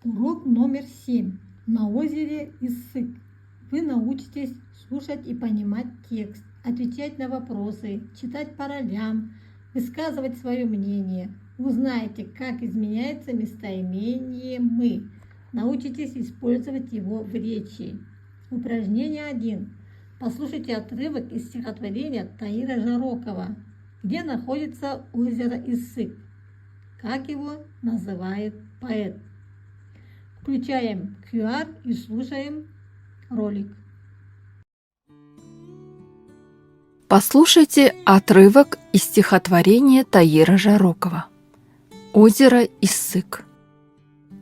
Урок номер 7. На озере Иссык. Вы научитесь слушать и понимать текст, отвечать на вопросы, читать по ролям, высказывать свое мнение. Узнаете, как изменяется местоимение «мы». Научитесь использовать его в речи. Упражнение 1. Послушайте отрывок из стихотворения Таира Жарокова, где находится озеро Иссык. Как его называет поэт? Включаем QR и слушаем ролик. Послушайте отрывок из стихотворения Таира Жарокова «Озеро Иссык».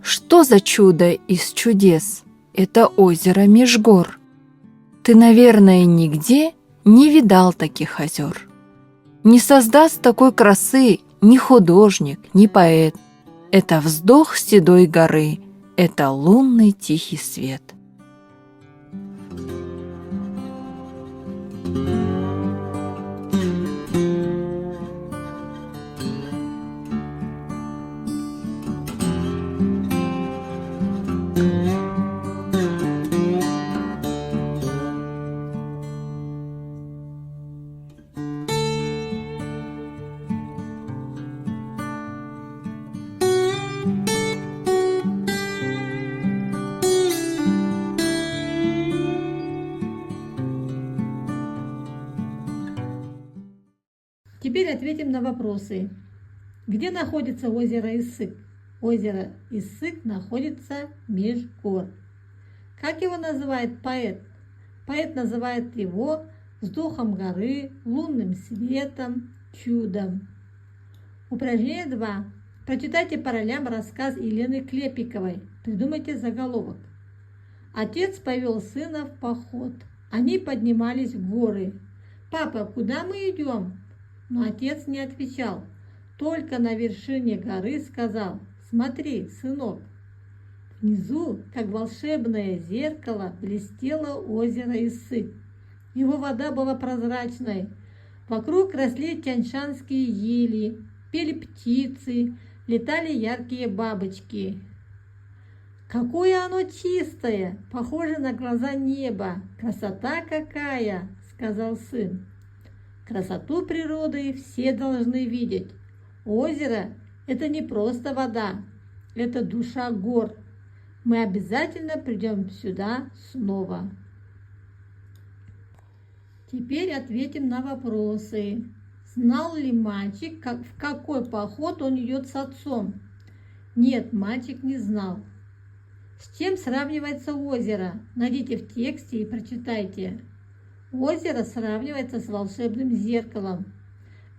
Что за чудо из чудес? Это озеро меж гор. Ты, наверное, нигде не видал таких озер. Не создаст такой красы ни художник, ни поэт. Это вздох седой горы, это лунный тихий свет. Теперь ответим на вопросы. Где находится озеро Иссык? Озеро Иссык находится меж гор. Как его называет поэт? Поэт называет его вздохом горы, лунным светом, чудом. Упражнение 2. Прочитайте по ролям рассказ Елены Клепиковой. Придумайте заголовок. Отец повел сына в поход. Они поднимались в горы. «Папа, куда мы идем?» Но отец не отвечал. Только на вершине горы сказал: «Смотри, сынок». Внизу, как волшебное зеркало, блестело озеро Иссык. Его вода была прозрачной. Вокруг росли тяньшанские ели, пели птицы, летали яркие бабочки. «Какое оно чистое, похоже на глаза неба! Красота какая!» — сказал сын. Красоту природы все должны видеть. Озеро – это не просто вода, это душа гор. Мы обязательно придем сюда снова. Теперь ответим на вопросы. Знал ли мальчик, в какой поход он идет с отцом? Нет, мальчик не знал. С чем сравнивается озеро? Найдите в тексте и прочитайте. Озеро сравнивается с волшебным зеркалом.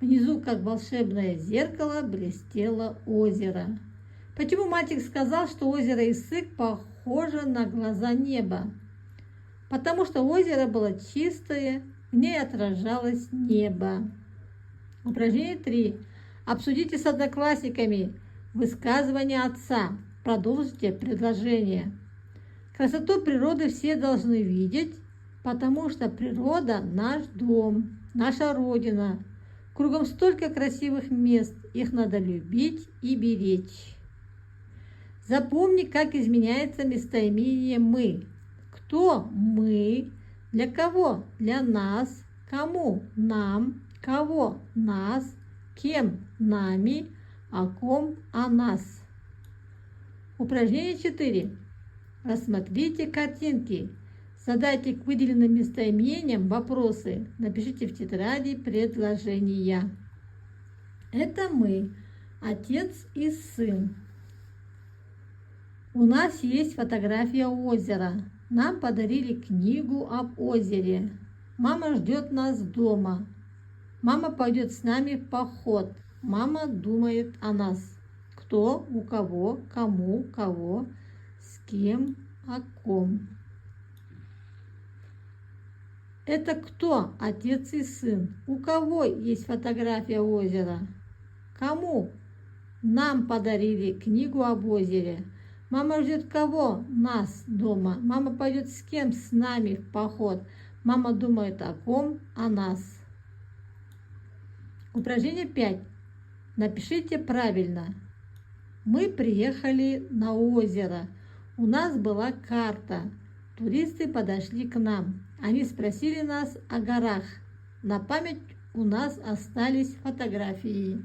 Внизу, как волшебное зеркало, блестело озеро. Почему мальчик сказал, что озеро Иссык похоже на глаза неба? Потому что озеро было чистое, в ней отражалось небо. Упражнение 3. Обсудите с одноклассниками высказывание отца. Продолжите предложение. Красоту природы все должны видеть, потому что природа – наш дом, наша родина. Кругом столько красивых мест, их надо любить и беречь. Запомни, как изменяется местоимение «мы». Кто мы? Для кого? Для нас. Кому? Нам. Кого? Нас. Кем? Нами. О ком? О нас. Упражнение 4. Рассмотрите картинки. Задайте к выделенным местоимениям вопросы. Напишите в тетради предложения. Это мы, отец и сын. У нас есть фотография озера. Нам подарили книгу об озере. Мама ждет нас дома. Мама пойдет с нами в поход. Мама думает о нас. Кто, у кого, кому, кого, с кем, о ком. Это кто? Отец и сын. У кого есть фотография озера? Кому? Нам подарили книгу об озере. Мама ждет кого? Нас дома. Мама пойдет с кем? С нами в поход. Мама думает о ком? О нас. Упражнение 5. Напишите правильно. Мы приехали на озеро. У нас была карта. Туристы подошли к нам. Они спросили нас о горах. На память у нас остались фотографии.